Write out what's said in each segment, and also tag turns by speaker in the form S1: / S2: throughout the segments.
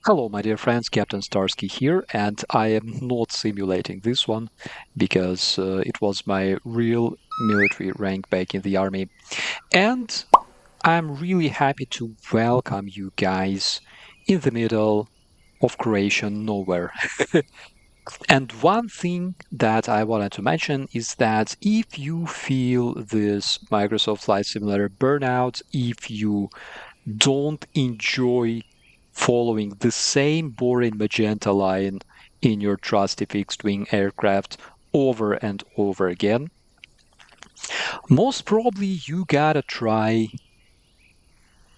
S1: Hello, my dear friends, Captain Starsky here, and I am not simulating this one because it was my real military rank back in the army. And I'm really happy to welcome you guys in the middle of Croatian nowhere. And one thing that I wanted to mention is that if you feel this Microsoft Flight Simulator burnout, if you don't enjoy following the same boring magenta line in your trusty fixed-wing aircraft over and over again, most probably you gotta try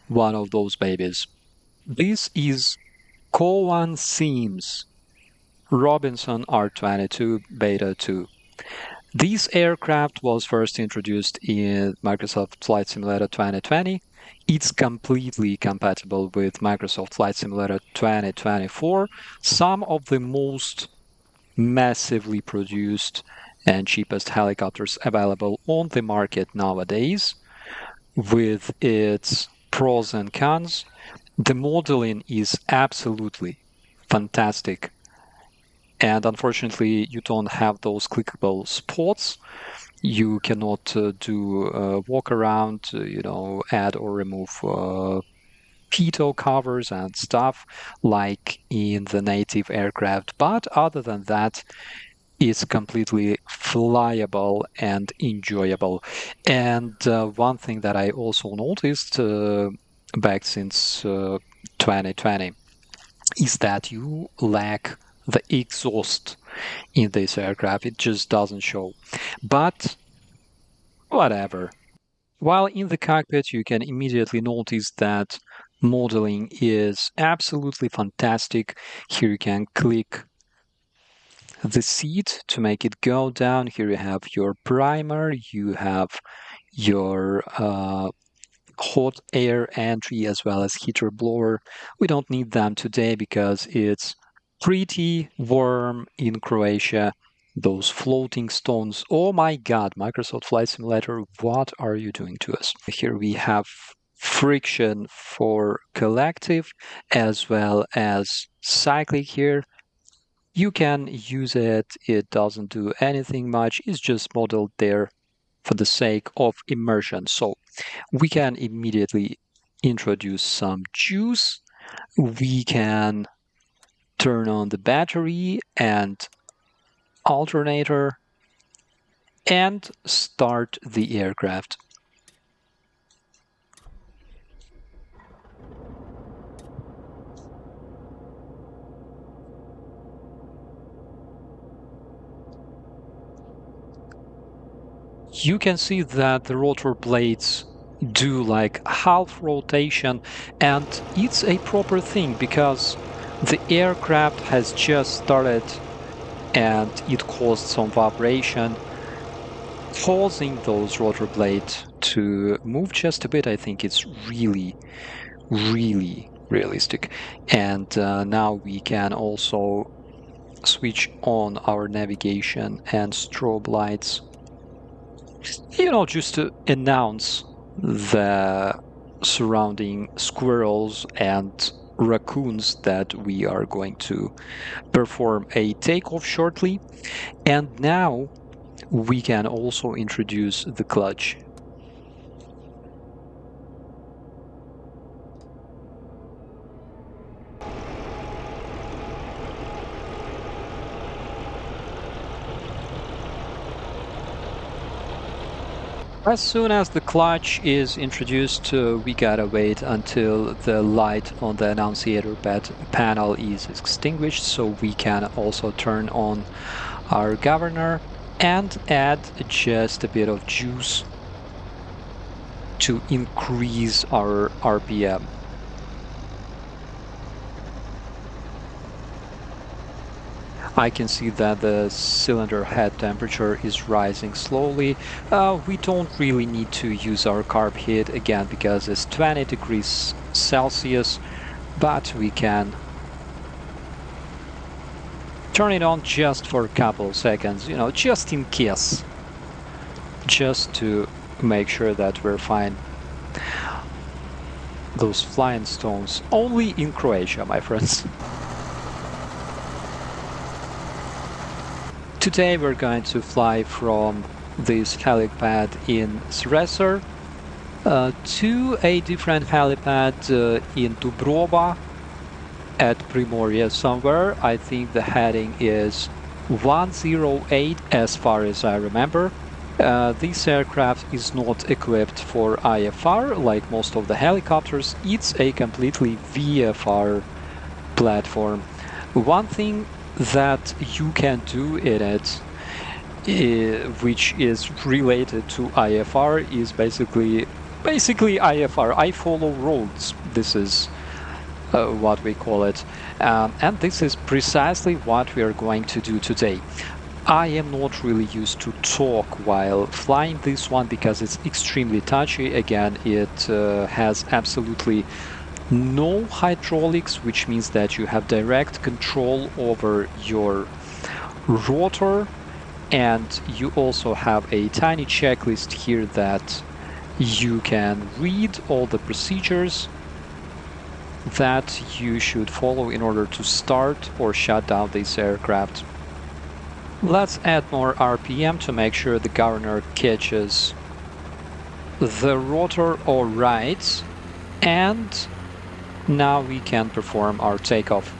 S1: one of those babies. This is CowanSim's Robinson R22 Beta 2. This aircraft was first introduced in Microsoft Flight Simulator 2020. It's completely compatible with Microsoft Flight Simulator 2024, some of the most massively produced and cheapest helicopters available on the market nowadays. With its pros and cons, the modeling is absolutely fantastic. And unfortunately, you don't have those clickable spots. You cannot do walk around, add or remove pitot covers and stuff like in the native aircraft. But other than that, it's completely flyable and enjoyable. And one thing that I also noticed back since 2020 is that you lack the exhaust in this aircraft. It just doesn't show. But whatever. While in the cockpit, you can immediately notice that modeling is absolutely fantastic. Here you can click the seat to make it go down. Here you have your primer, you have your hot air entry as well as heater blower. We don't need them today because it's pretty warm in Croatia. Those floating stones. Oh my God, Microsoft Flight Simulator, what are you doing to us? Here we have friction for collective as well as cyclic here. You can use it. It doesn't do anything much. It's just modeled there for the sake of immersion. So we can immediately introduce some juice. We can turn on the battery and alternator and start the aircraft. You can see that the rotor blades do like half rotation, and it's a proper thing because the aircraft has just started and it caused some vibration, causing those rotor blades to move just a bit. I think it's really, really realistic. And now we can also switch on our navigation and strobe lights, just to announce the surrounding squirrels and raccoons that we are going to perform a takeoff shortly. And now we can also introduce the clutch. As soon as the clutch is introduced, we gotta wait until the light on the annunciator panel is extinguished, so we can also turn on our governor and add just a bit of juice to increase our RPM. I can see that the cylinder head temperature is rising slowly. We don't really need to use our carb heat again because it's 20 degrees Celsius, but we can turn it on just for a couple of seconds, just in case, just to make sure that we're fine. those flying stones. Only in Croatia, my friends. Today we're going to fly from this helipad in Sresor to a different helipad in Dubrova at Primoria somewhere. I think the heading is 108 as far as I remember. This aircraft is not equipped for IFR like most of the helicopters. It's a completely VFR platform. One thing that you can do in it, which is related to IFR, is basically IFR. I follow roads. This is what we call it, and this is precisely what we are going to do today. I am not really used to talk while flying this one because it's extremely touchy. Again, it has absolutely no hydraulics, which means that you have direct control over your rotor, and you also have a tiny checklist here that you can read all the procedures that you should follow in order to start or shut down this aircraft. Let's add more RPM to make sure the governor catches the rotor all right, and now we can perform our takeoff.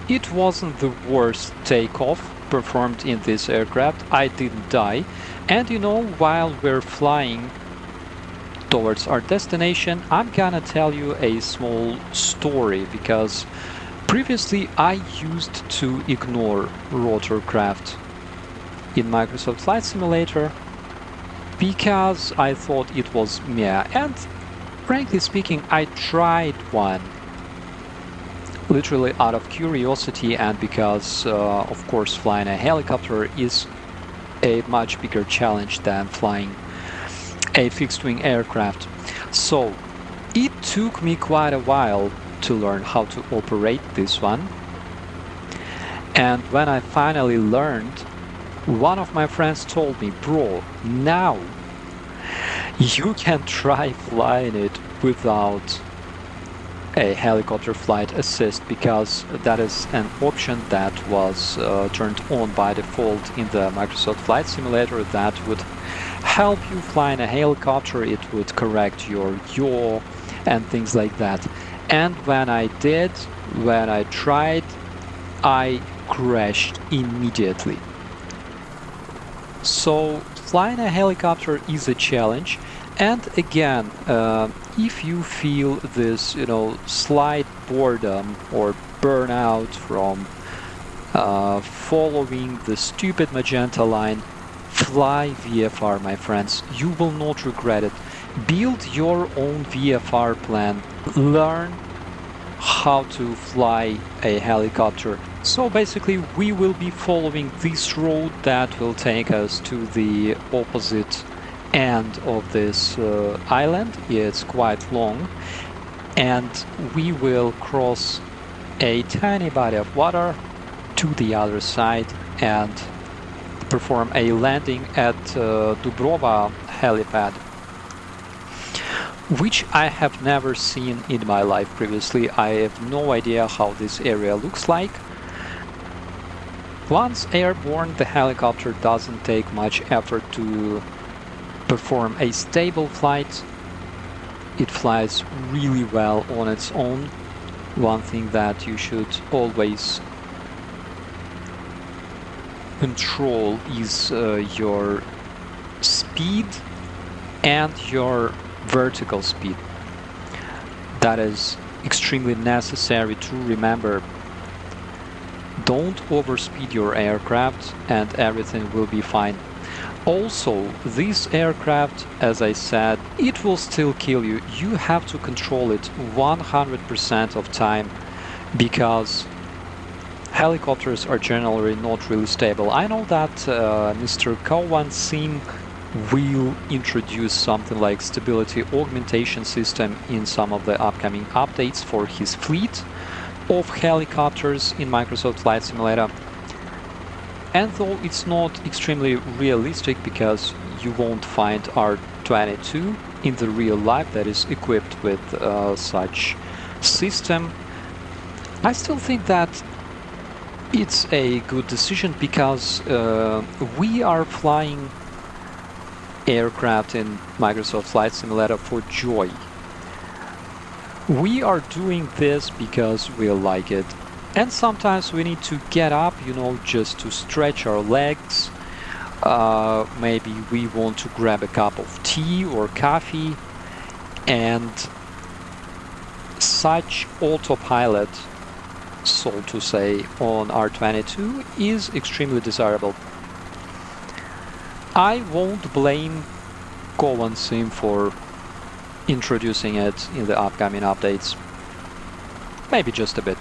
S1: It wasn't the worst takeoff performed in this aircraft. I didn't die, and you know, while we're flying towards our destination, I'm gonna tell you a small story, because previously I used to ignore rotorcraft in Microsoft Flight Simulator because I thought it was meh, and frankly speaking, I tried one literally out of curiosity, and because of course flying a helicopter is a much bigger challenge than flying a fixed-wing aircraft. So it took me quite a while to learn how to operate this one, and when I finally learned, one of my friends told me, bro, now you can try flying it without a helicopter flight assist, because that is an option that was turned on by default in the Microsoft Flight Simulator that would help you fly in a helicopter. It would correct your yaw and things like that. And when I tried, I crashed immediately. So flying a helicopter is a challenge. And again, if you feel this, slight boredom or burnout from following the stupid magenta line, fly VFR, my friends. You will not regret it. Build your own VFR plan. Learn how to fly a helicopter. So basically, we will be following this road that will take us to the opposite end of this island. It's quite long, and we will cross a tiny body of water to the other side and perform a landing at Dubrova helipad, which I have never seen in my life previously. I have no idea how this area looks like. Once airborne, the helicopter doesn't take much effort to perform a stable flight. It flies really well on its own. One thing that you should always control is your speed and your vertical speed. That is extremely necessary to remember. Don't overspeed your aircraft and everything will be fine. Also, this aircraft, as I said, it will still kill you. You have to control it 100% of time, because helicopters are generally not really stable. I know that Mr. CowanSim will introduce something like stability augmentation system in some of the upcoming updates for his fleet of helicopters in Microsoft Flight Simulator. And though it's not extremely realistic because you won't find R22 in the real life that is equipped with such system, I still think that it's a good decision because we are flying aircraft in Microsoft Flight Simulator for joy. We are doing this because we like it. And sometimes we need to get up, you know, just to stretch our legs. Maybe we want to grab a cup of tea or coffee. And such autopilot, so to say, on R22 is extremely desirable. I won't blame CowanSim for introducing it in the upcoming updates. Maybe just a bit.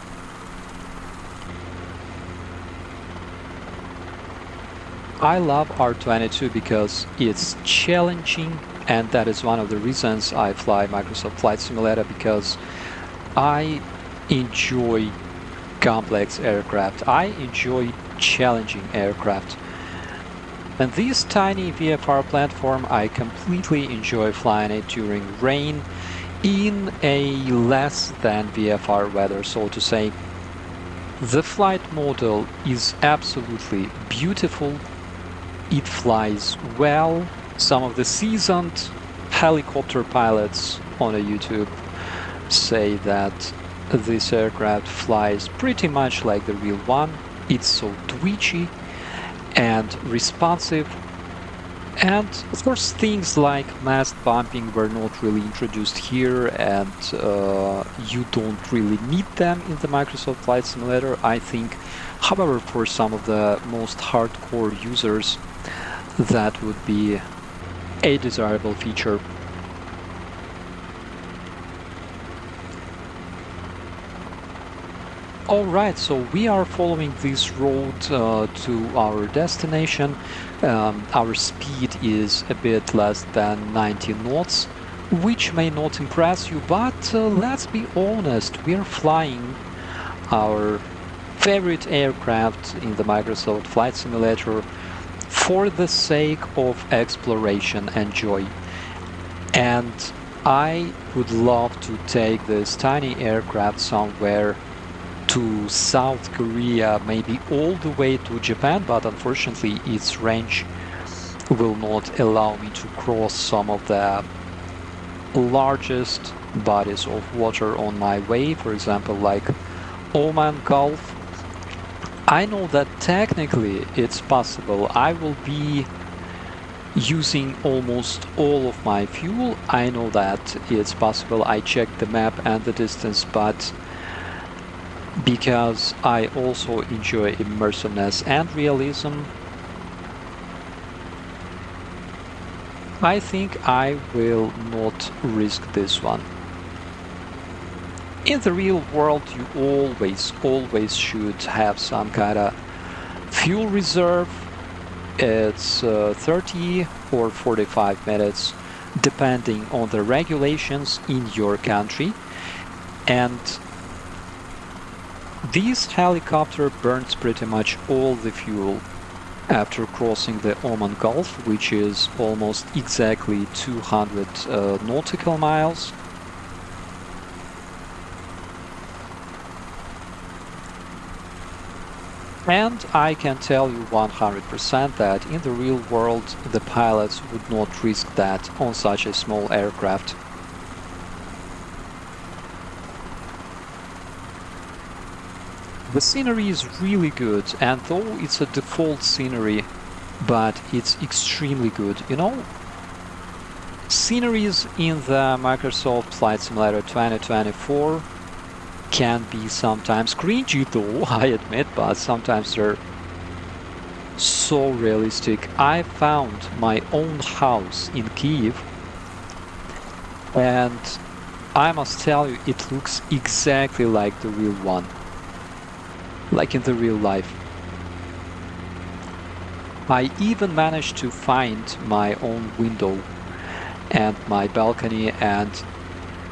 S1: I love R22 because it's challenging, and that is one of the reasons I fly Microsoft Flight Simulator, because I enjoy complex aircraft. I enjoy challenging aircraft. And this tiny VFR platform, I completely enjoy flying it during rain in a less than VFR weather, so to say. The flight model is absolutely beautiful. It flies well. Some of the seasoned helicopter pilots on YouTube say that this aircraft flies pretty much like the real one. It's so twitchy and responsive. And of course, things like mast bumping were not really introduced here, and you don't really need them in the Microsoft Flight Simulator, I think. However, for some of the most hardcore users, that would be a desirable feature. Alright, so we are following this road to our destination. Our speed is a bit less than 90 knots, which may not impress you, but let's be honest, we are flying our favorite aircraft in the Microsoft Flight Simulator for the sake of exploration and joy. And I would love to take this tiny aircraft somewhere to South Korea, maybe all the way to Japan, but unfortunately its range will not allow me to cross some of the largest bodies of water on my way, for example like Oman Gulf. I know that technically it's possible. I will be using almost all of my fuel. I know that it's possible. I checked the map and the distance, but because I also enjoy immersiveness and realism, I think I will not risk this one. In the real world, you always should have some kind of fuel reserve. It's 30 or 45 minutes, depending on the regulations in your country. And this helicopter burns pretty much all the fuel after crossing the Oman Gulf, which is almost exactly 200 nautical miles. And I can tell you 100% that in the real world the pilots would not risk that on such a small aircraft. The scenery is really good, and though it's a default scenery, but it's extremely good. You know, sceneries in the Microsoft Flight Simulator 2024 can be sometimes cringy though, I admit, but sometimes they're so realistic. I found my own house in Kyiv, and I must tell you, it looks exactly like the real one. Like in the real life. I even managed to find my own window and my balcony, and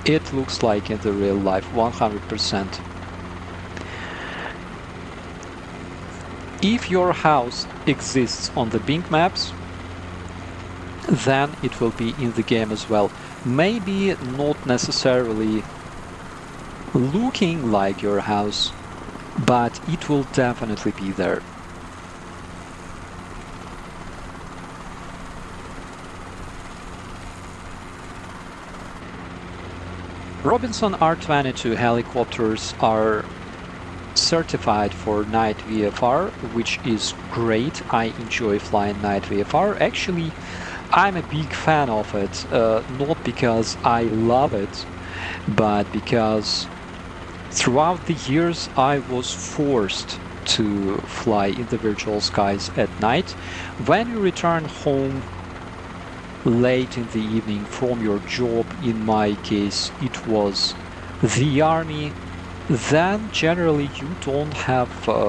S1: it looks like in the real life, 100%. if your house exists on the Bing Maps, then it will be in the game as well. Maybe not necessarily looking like your house, but it will definitely be there. Robinson R22 helicopters are certified for night VFR, which is great. I enjoy flying night VFR. Actually, I'm a big fan of it, not because I love it, but because throughout the years I was forced to fly in the virtual skies at night. When you return home late in the evening from your job, in my case it was the army, then generally you don't have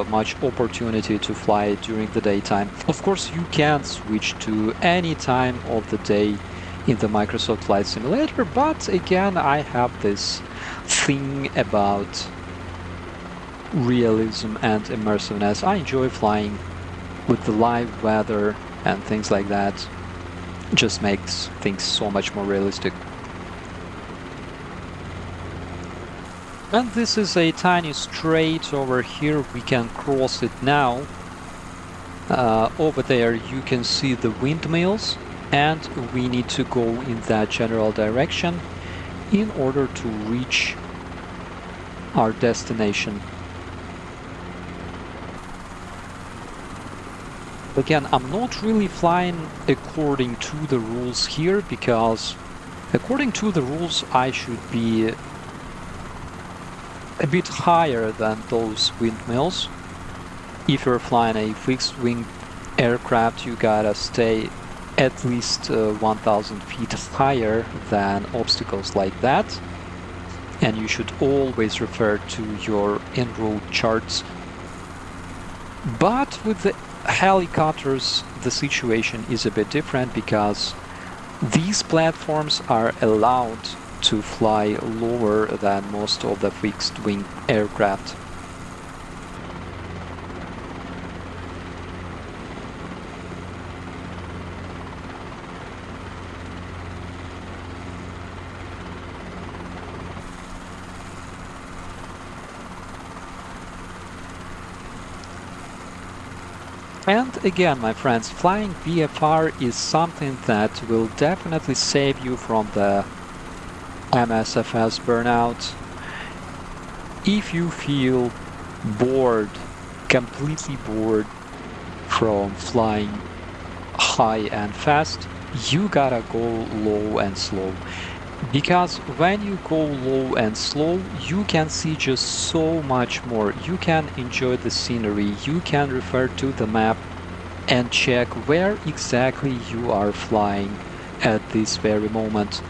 S1: much opportunity to fly during the daytime. Of course, you can switch to any time of the day in the Microsoft Flight Simulator, but again, I have this thing about realism and immersiveness. I enjoy flying with the live weather and things like that. It just makes things so much more realistic. And this is a tiny strait over here. We can cross it now. Over there you can see the windmills, and we need to go in that general direction in order to reach our destination. Again, I'm not really flying according to the rules here, because according to the rules I should be a bit higher than those windmills. If you're flying a fixed-wing aircraft, you gotta stay at least 1,000 feet higher than obstacles like that, and you should always refer to your en-route charts. But with the helicopters, the situation is a bit different, because these platforms are allowed to fly lower than most of the fixed-wing aircraft. And again, my friends, flying VFR is something that will definitely save you from the MSFS burnout. If you feel bored, completely bored from flying high and fast, you gotta go low and slow. Because when you go low and slow, you can see just so much more. You can enjoy the scenery, you can refer to the map and check where exactly you are flying at this very moment.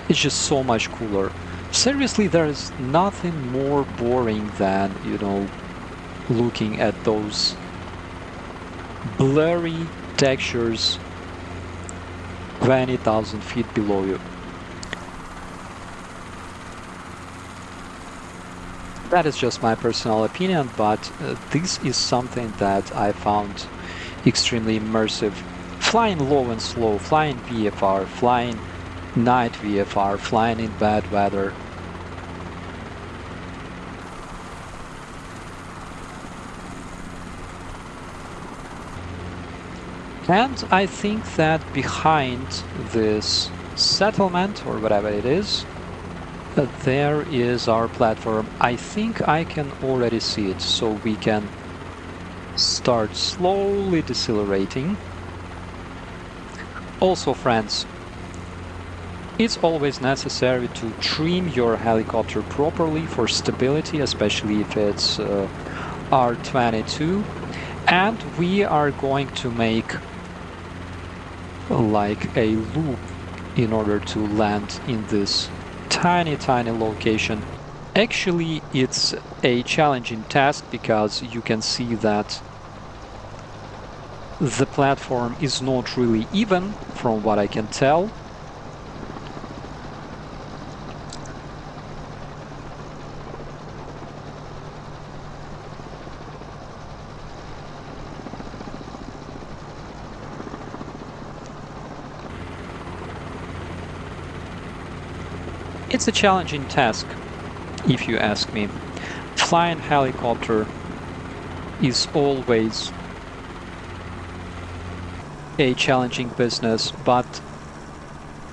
S1: It's just so much cooler. Seriously, there is nothing more boring than, you know, looking at those blurry textures 20,000 feet below you. That is just my personal opinion, but this is something that I found extremely immersive. Flying low and slow, flying VFR, flying night VFR, flying in bad weather. And I think that behind this settlement, or whatever it is, there is our platform. I think I can already see it, so we can start slowly decelerating. Also, friends, it's always necessary to trim your helicopter properly for stability, especially if it's R22. And we are going to make like a loop in order to land in this tiny location. Actually, it's a challenging task, because you can see that the platform is not really even, from what I can tell. It's a challenging task, if you ask me. Flying helicopter is always a challenging business, but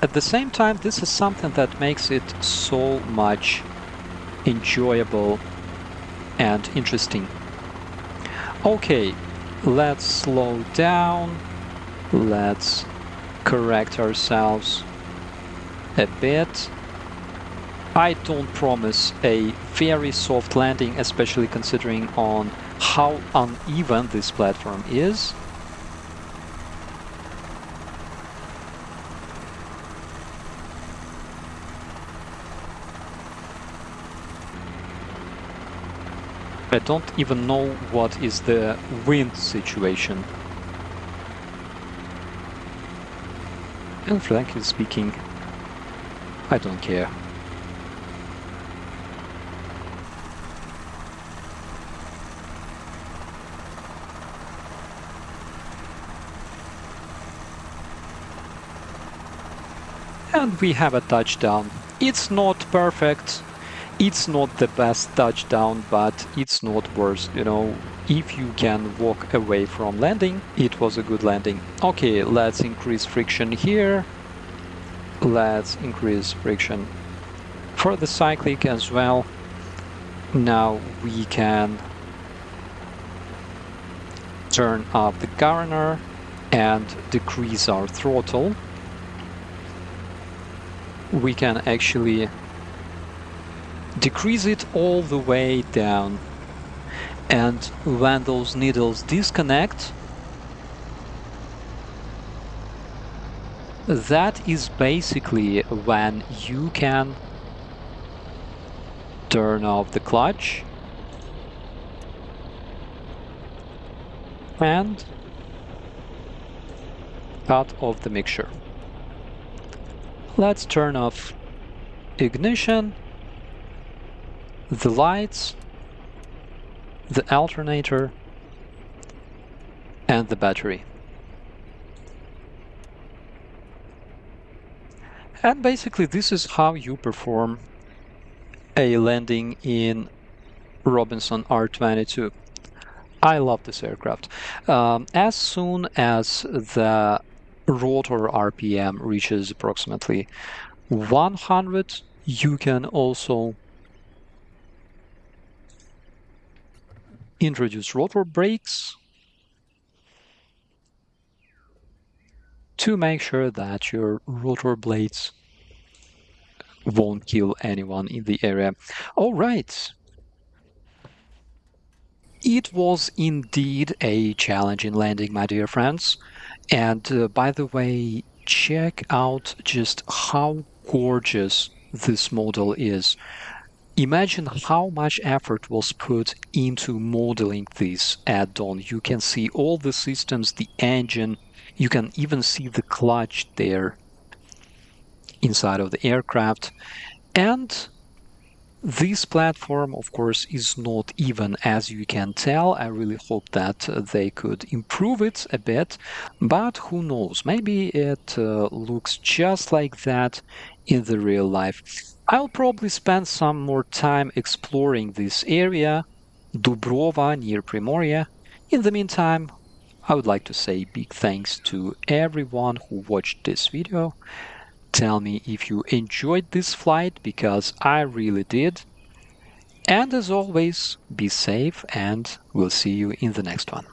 S1: at the same time, this is something that makes it so much enjoyable and interesting. Okay, let's slow down. Let's correct ourselves a bit. I don't promise a very soft landing, especially considering on how uneven this platform is. I don't even know what is the wind situation. And frankly speaking, I don't care. And we have a touchdown. It's not perfect. It's not the best touchdown, but it's not worse, you know. If you can walk away from landing, it was a good landing. Okay, let's increase friction here. Let's increase friction for the cyclic as well. Now we can turn up the governor and decrease our throttle. We can actually decrease it all the way down, and when those needles disconnect, that is basically when you can turn off the clutch and cut off the mixture. Let's turn off ignition, the lights, the alternator, and the battery. And basically this is how you perform a landing in Robinson R22. I love this aircraft. As soon as the rotor RPM reaches approximately 100, you can also introduce rotor brakes to make sure that your rotor blades won't kill anyone in the area. All right. It was indeed a challenging landing, my dear friends. And by the way, check out just how gorgeous this model is. Imagine how much effort was put into modeling this add-on. You can see all the systems, the engine, you can even see the clutch there inside of the aircraft. And this platform, of course, is not even, as you can tell. I really hope that they could improve it a bit, but who knows? Maybe it looks just like that in the real life. I'll probably spend some more time exploring this area, Dubrova near Primoria. In the meantime, I would like to say big thanks to everyone who watched this video. Tell me if you enjoyed this flight, because I really did. And as always, be safe, and we'll see you in the next one.